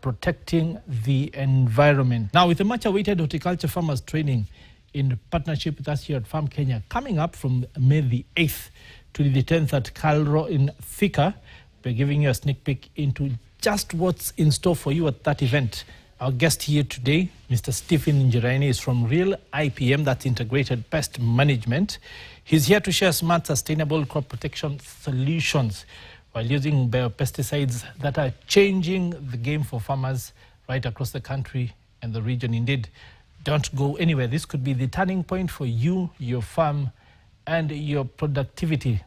protecting the environment. Now, with the much-awaited horticulture farmers training in partnership with us here at Farm Kenya, coming up from May the 8th to the 10th at Calro in Thika, we're giving you a sneak peek into just what's in store for you at that event. Our guest here today, Mr. Stephen Njiraini, is from Real IPM, that's Integrated Pest Management. He's here to share smart, sustainable crop protection solutions while using biopesticides that are changing the game for farmers right across the country and the region. Indeed, don't go anywhere. This could be the turning point for you, your farm, and your productivity.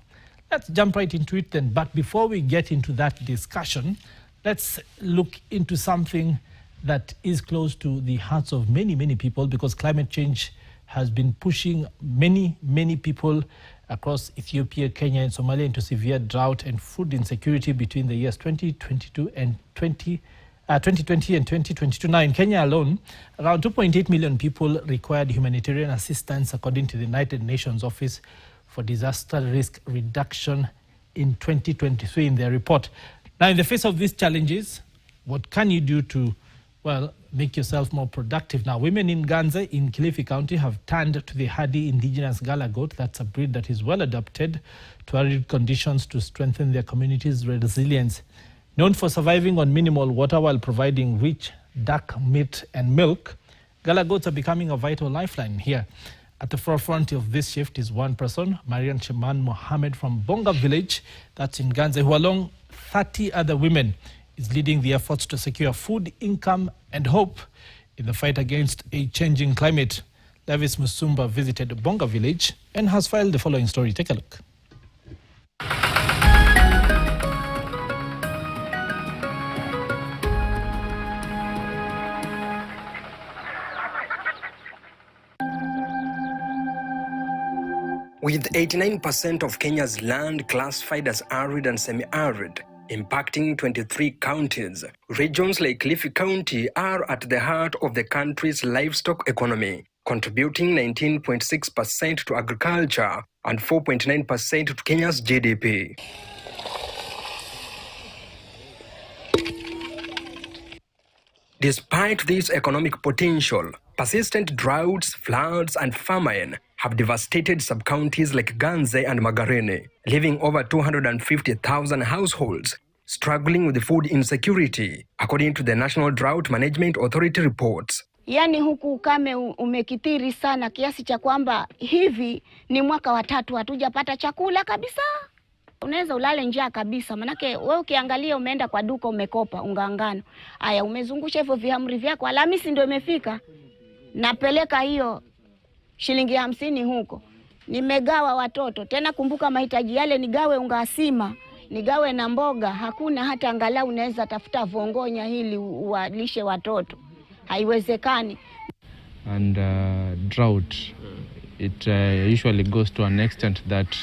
Let's jump right into it then. But before we get into that discussion, let's look into something that is close to the hearts of many, many people, because climate change has been pushing many, many people across Ethiopia, Kenya, and Somalia into severe drought and food insecurity between the years 2020 and 2022. Now, in Kenya alone, around 2.8 million people required humanitarian assistance, according to the United Nations Office for Disaster Risk Reduction in 2023 in their report. Now, in the face of these challenges, what can you do to, well, make yourself more productive? Now, women in Ganze in Kilifi County have turned to the hardy indigenous Gala goat. That's a breed that is well adapted to arid conditions to strengthen their community's resilience. Known for surviving on minimal water while providing rich, dark meat and milk, Gala goats are becoming a vital lifeline here. At the forefront of this shift is one person, Mariam Sheban Mohammed from Bonga village, that's in Ganze, who along 30 other women is leading the efforts to secure food, income, and hope in the fight against a changing climate. Levis Musumba visited Bonga village and has filed the following story. Take a look. With 89% of Kenya's land classified as arid and semi-arid, impacting 23 counties, regions like Kilifi County are at the heart of the country's livestock economy, contributing 19.6% to agriculture and 4.9% to Kenya's GDP. Despite this economic potential, persistent droughts, floods, and famine have devastated sub-counties like Ganze and Magarini, leaving over 250,000 households struggling with food insecurity, according to the National Drought Management Authority reports. Yani huku ukame umekithiri sana kiasi cha kwamba hivi ni mwaka wa 3 hatujapata chakula kabisa. Unaweza ulale njaa kabisa, manake wewe ukiangalia umeenda kwa duka umekopa unga ngano. Aya, umezungusha hivyo vihamri vyako, Alhamisi ndio imefika. Napeleka hiyo shilingi 50 huko. Nimegawa watoto. Tena kumbuka mahitaji yale, nigawe unga asima, nigawe na mboga. Hakuna hata angalau unaweza tafuta vongonya hili uwalishe watoto. Haiwezekani. And drought, it usually goes to an extent that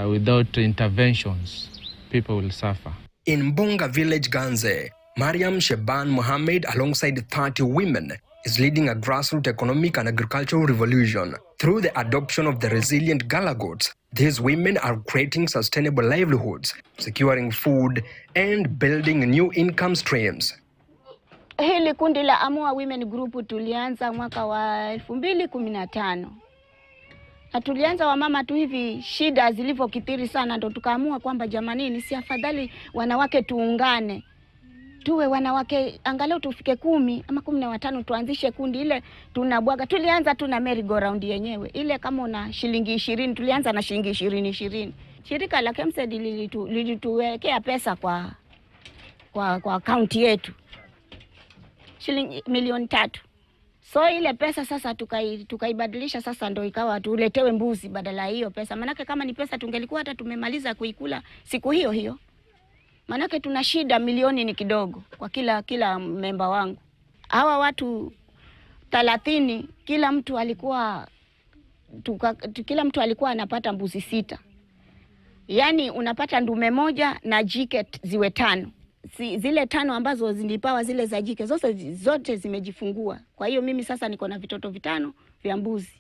without interventions, people will suffer. In Bonga village, Ganze, Mariam Sheban Mohammed, alongside 30 women, is leading a grassroots economic and agricultural revolution. Through the adoption of the resilient Gala goats, these women are creating sustainable livelihoods, securing food, and building new income streams. Hili kundi la Amua Women Group tulianza mwaka wa 2015. Na tulianza wamama tu hivi shida zilivyokithiri sana, ndo tukaamua kwamba jamanini, si afadhali wanawake tuungane. Tuwe wanawake angalau tufike 10 ama 15, tuanzishe kundi ile tunabwaga. Tulianza tu na merry go round yenyewe. Ile kama una shilingi 20, tulianza na shilingi 20. Shirika la KEMSED lilituwekea pesa kwa account yetu. Shilingi 3 milioni. So ile pesa sasa tukaibadilisha sasa ndo ikawa tuletewe mbuzi badala hiyo pesa. Manake kama ni pesa tungelikuwa hata tumemaliza kuikula siku hiyo hiyo. Manake tuna shida, milioni ni kidogo kwa kila memba wangu. Hawa watu 30, kila mtu alikuwa anapata mbuzi 6. Yani unapata ndume moja na jike ziwe 5. Zile 5 ambazo zilipawa zile za jike zote zimejifungua. Kwa hiyo mimi sasa niko na vitoto 5 vya mbuzi.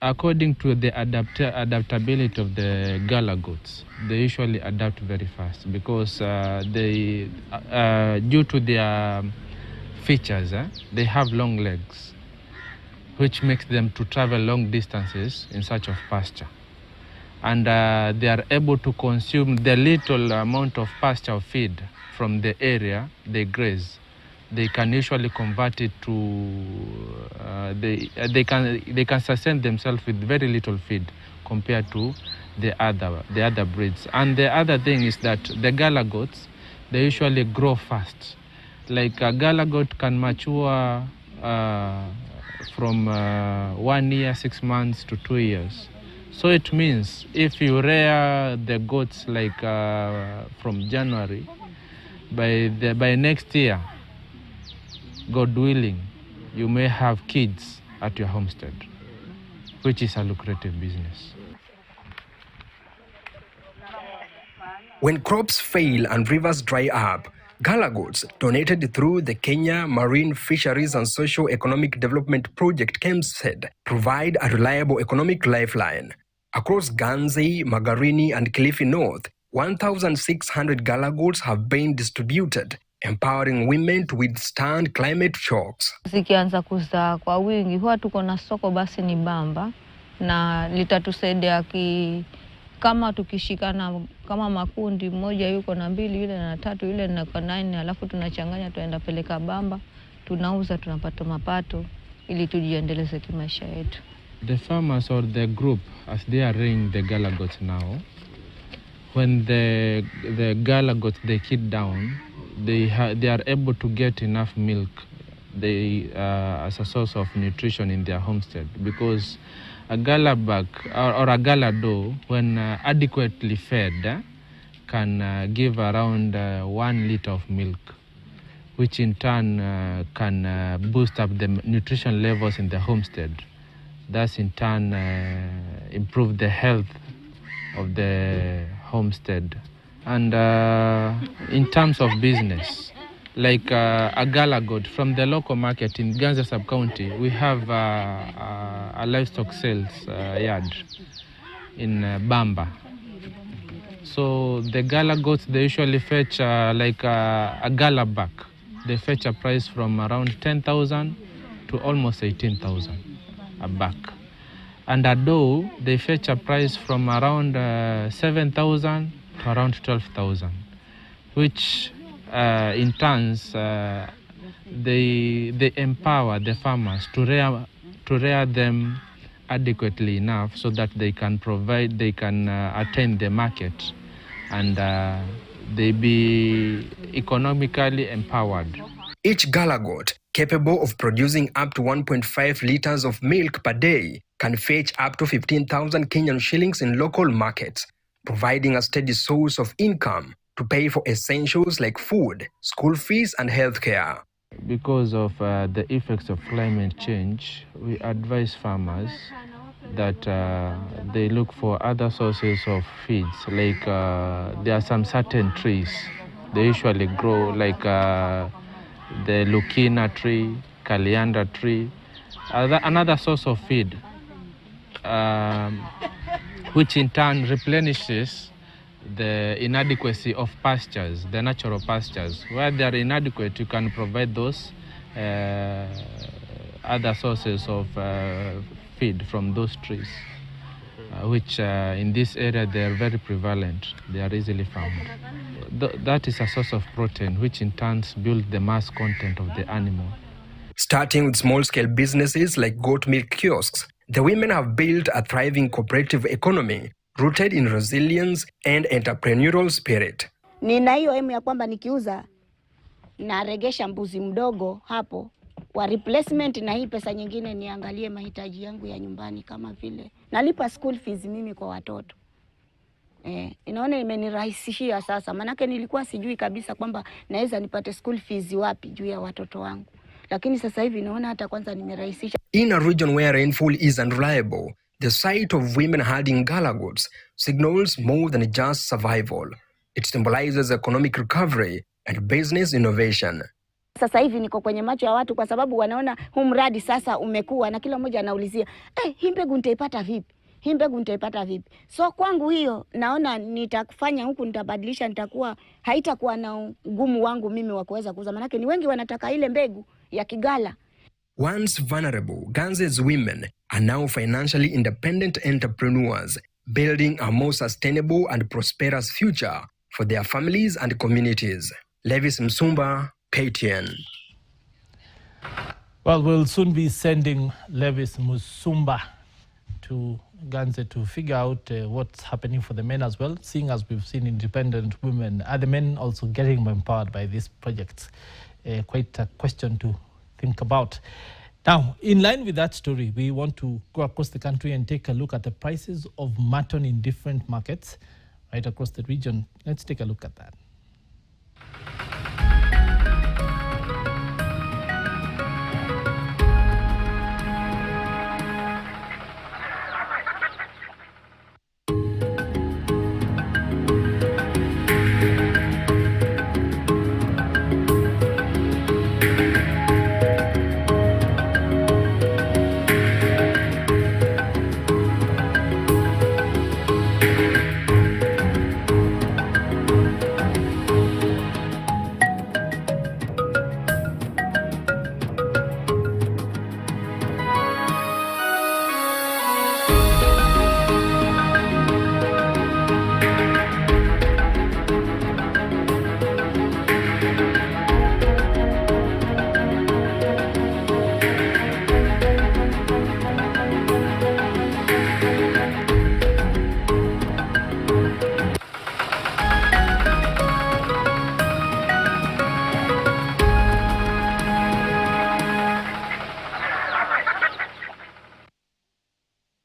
According to the adaptability of the Gala goats, they usually adapt very fast because they due to their features. They have long legs, which makes them to travel long distances in search of pasture. And they are able to consume the little amount of pasture feed from the area they graze. They can usually convert it to, they can sustain themselves with very little feed compared to the other breeds. And the other thing is that the Gala goats, they usually grow fast. Like a Gala goat can mature from 1 year, 6 months to 2 years. So it means if you rear the goats like from January, by next year, God willing, you may have kids at your homestead, which is a lucrative business. When crops fail and rivers dry up, Gala goats, donated through the Kenya Marine Fisheries and Socio-Economic Development Project KEMSED, provide a reliable economic lifeline. Across Ganze, Magarini, and Kilifi North, 1,600 Gala goats have been distributed, empowering women to withstand climate shocks. Zikianza kuzaa kwa wingi, huwa tuko na soko basi ni bamba, na litatusaidia kama tukishikana kama makundi, mmoja yuko na 2, yule na 3, yule na 9, alafu tunachanganya tuenda peleka bamba, tunauza, tunapata mapato ili tujiendeleze kimaisha yetu. The farmers or the group, as they are rearing the Gala goats now, when the Gala goats they kid down, they are able to get enough milk as a source of nutrition in their homestead, because a Gala buck or a Gala doe, when adequately fed, can give around 1 liter of milk, which in turn can boost up the nutrition levels in the homestead. Thus in turn improve the health of the homestead. And in terms of business, like a Gala goat from the local market in Ganze sub-county, we have a livestock sales yard in Bamba. So the Gala goats, they usually fetch like a Gala buck. They fetch a price from around 10,000 to almost 18,000 a buck. And a doe, they fetch a price from around 7,000 to around 12,000, which in turns they empower the farmers to rear them adequately enough so that they can attain the market and they be economically empowered. Each Gala goat, capable of producing up to 1.5 liters of milk per day, can fetch up to 15,000 Kenyan shillings in local markets, providing a steady source of income to pay for essentials like food, school fees, and healthcare. Because of the effects of climate change, we advise farmers that they look for other sources of feeds. Like there are some certain trees they usually grow, like the lucina tree, caliandra tree. Another source of feed, which in turn replenishes the inadequacy of pastures, the natural pastures. Where they are inadequate, you can provide those other sources of feed from those trees, which in this area they are very prevalent. They are easily found. That is a source of protein, which in turn builds the mass content of the animal. Starting with small-scale businesses like goat milk kiosks, the women have built a thriving cooperative economy rooted in resilience and entrepreneurial spirit. Nina hiyo emu ya kwamba nikiuza naregesha mbuzi mdogo hapo wa replacement, na hii pesa nyingine niangalie mahitaji yangu ya nyumbani, kama vile nalipa school fees mimi kwa watoto. Inaona imenirahisishia sasa, manake nilikuwa sijui kabisa kwamba naweza nipate school fees wapi juu ya watoto wangu. Lakini sasa hivi naona hata kwanza nimerahisisha. In a region where rainfall is unreliable, the sight of women herding Gala goats signals more than just survival. It symbolizes economic recovery and business innovation. Sasa hivi niko kwenye macho ya watu kwa sababu wanaona huu mradi sasa umekuwa na kila mmoja anaulizia, hii mbegu nitaipata vipi? Hii mbegu nitaipata vipi? So kwangu hiyo naona nitakufanya huku, nitabadilisha, haitakuwa na ugumu wangu mimi wa kuweza kuuza, manake ni wengi wanataka ile mbegu. ya Kigala. Once vulnerable, Ganze's women are now financially independent entrepreneurs, building a more sustainable and prosperous future for their families and communities. Levis Msumba, KTN. Well, we'll soon be sending Levis Musumba to Ganze to figure out what's happening for the men as well, seeing as we've seen independent women. Are the men also getting empowered by these projects? Quite a question to think about. Now, in line with that story, we want to go across the country and take a look at the prices of mutton in different markets right across the region. Let's take a look at that.